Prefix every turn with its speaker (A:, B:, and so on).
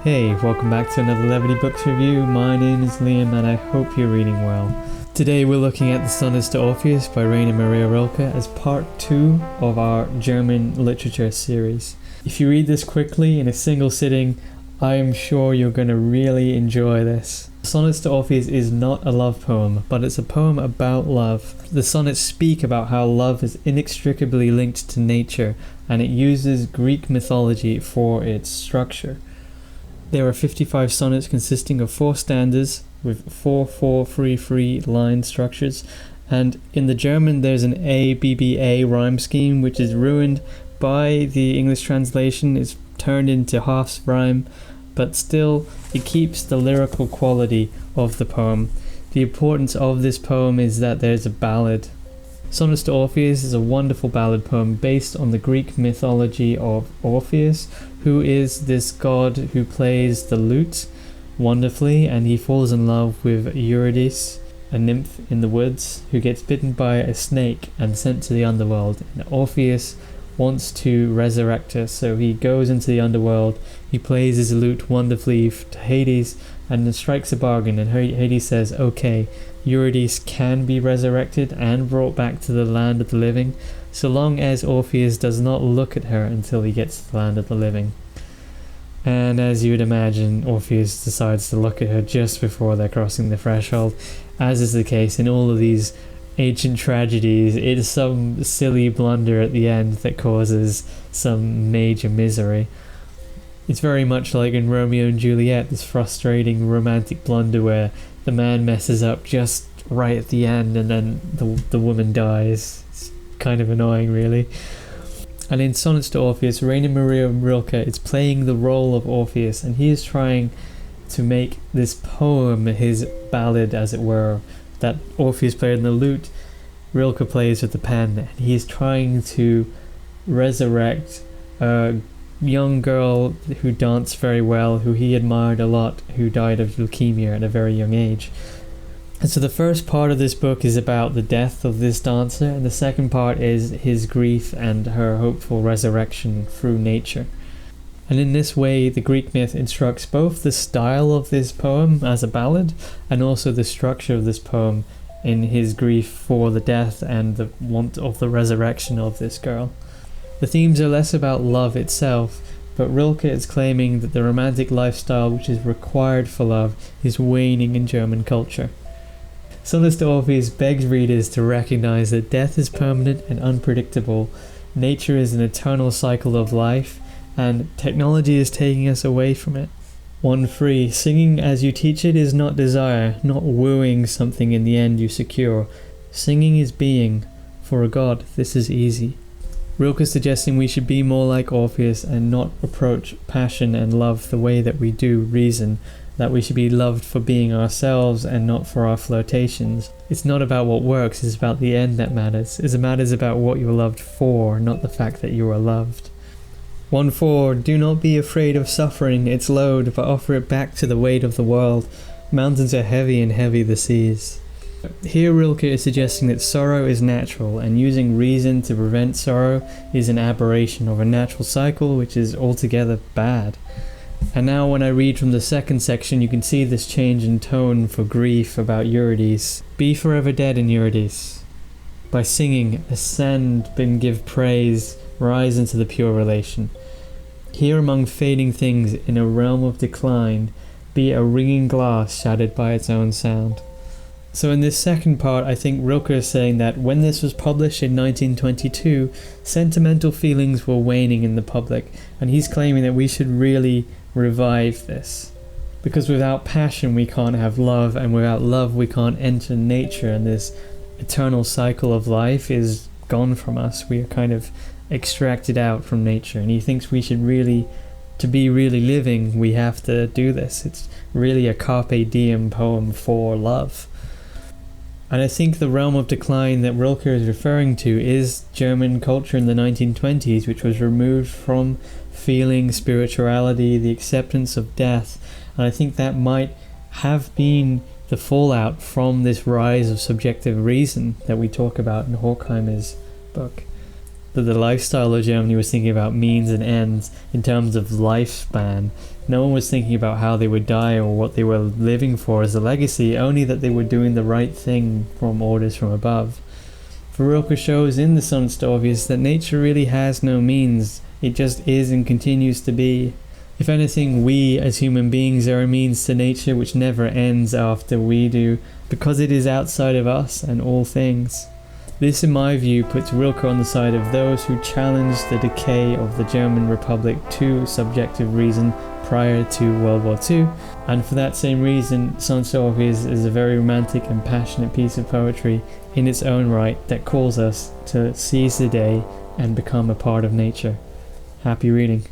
A: Hey, welcome back to another Levity Books review. My name is Liam and I hope you're reading well. Today we're looking at the Sonnets to Orpheus by Rainer Maria Rilke as part 2 of our German literature series. If you read this quickly in a single sitting, I am sure you're going to really enjoy this. Sonnets to Orpheus is not a love poem, but it's a poem about love. The sonnets speak about how love is inextricably linked to nature, and it uses Greek mythology for its structure. There are 55 sonnets consisting of 4 stanzas with 4-4-3-3 line structures, and in the German there's an ABBA rhyme scheme which is ruined by the English translation. It's turned into half rhyme, but still it keeps the lyrical quality of the poem. The importance of this poem is that there's a ballad. Sonnets to Orpheus is a wonderful ballad poem based on the Greek mythology of Orpheus, who is this god who plays the lute wonderfully, and he falls in love with Eurydice, a nymph in the woods, who gets bitten by a snake and sent to the underworld. And Orpheus wants to resurrect her, so he goes into the underworld, he plays his lute wonderfully to Hades, and then strikes a bargain, and Hades says, okay, Eurydice can be resurrected and brought back to the land of the living, so long as Orpheus does not look at her until he gets to the land of the living. And as you would imagine, Orpheus decides to look at her just before they're crossing the threshold. As is the case in all of these ancient tragedies, it is some silly blunder at the end that causes some major misery. It's very much like in Romeo and Juliet, this frustrating romantic blunder where the man messes up just right at the end and then the woman dies. It's kind of annoying, really. And in Sonnets to Orpheus, Rainer Maria Rilke is playing the role of Orpheus, and he is trying to make this poem his ballad, as it were, that Orpheus played on the lute, Rilke plays with the pen, and he is trying to resurrect a young girl who danced very well, who he admired a lot, who died of leukemia at a very young age. And so the first part of this book is about the death of this dancer, and the second part is his grief and her hopeful resurrection through nature. And in this way, the Greek myth instructs both the style of this poem as a ballad, and also the structure of this poem in his grief for the death and the want of the resurrection of this girl. The themes are less about love itself, but Rilke is claiming that the romantic lifestyle which is required for love is waning in German culture. Sonnets to Orpheus begs readers to recognize that death is permanent and unpredictable, nature is an eternal cycle of life, and technology is taking us away from it. 1-3. Singing as you teach it is not desire, not wooing something in the end you secure. Singing is being. For a god, this is easy. Rilke is suggesting we should be more like Orpheus and not approach passion and love the way that we do reason, that we should be loved for being ourselves and not for our flirtations. It's not about what works, it's about the end that matters. It matters about what you're loved for, not the fact that you are loved. 1-4. Do not be afraid of suffering its load, but offer it back to the weight of the world. Mountains are heavy and heavy the seas. Here Rilke is suggesting that sorrow is natural, and using reason to prevent sorrow is an aberration of a natural cycle which is altogether bad. And now when I read from the second section, you can see this change in tone for grief about Eurydice. Be forever dead in Eurydice. By singing, ascend and give praise, rise into the pure relation. Here among fading things in a realm of decline, be a ringing glass shattered by its own sound. So in this second part, I think Rilke is saying that when this was published in 1922, sentimental feelings were waning in the public, and he's claiming that we should really revive this. Because without passion we can't have love, and without love we can't enter nature, and this eternal cycle of life is gone from us. We are kind of extracted out from nature, and he thinks we should really, to be really living, we have to do this. It's really a carpe diem poem for love. And I think the realm of decline that Rilke is referring to is German culture in the 1920s, which was removed from feeling, spirituality, the acceptance of death. And I think that might have been the fallout from this rise of subjective reason that we talk about in Horkheimer's book. that the lifestyle of Germany was thinking about means and ends in terms of lifespan. No one was thinking about how they would die or what they were living for as a legacy, only that they were doing the right thing from orders from above. For Rilke shows in the Sonnets to Orpheus that nature really has no means, it just is and continues to be. If anything, we as human beings are a means to nature which never ends after we do, because it is outside of us and all things. This, in my view, puts Rilke on the side of those who challenged the decay of the German Republic to subjective reason prior to World War II, and for that same reason, Sonnets to Orpheus is a very romantic and passionate piece of poetry in its own right that calls us to seize the day and become a part of nature. Happy reading.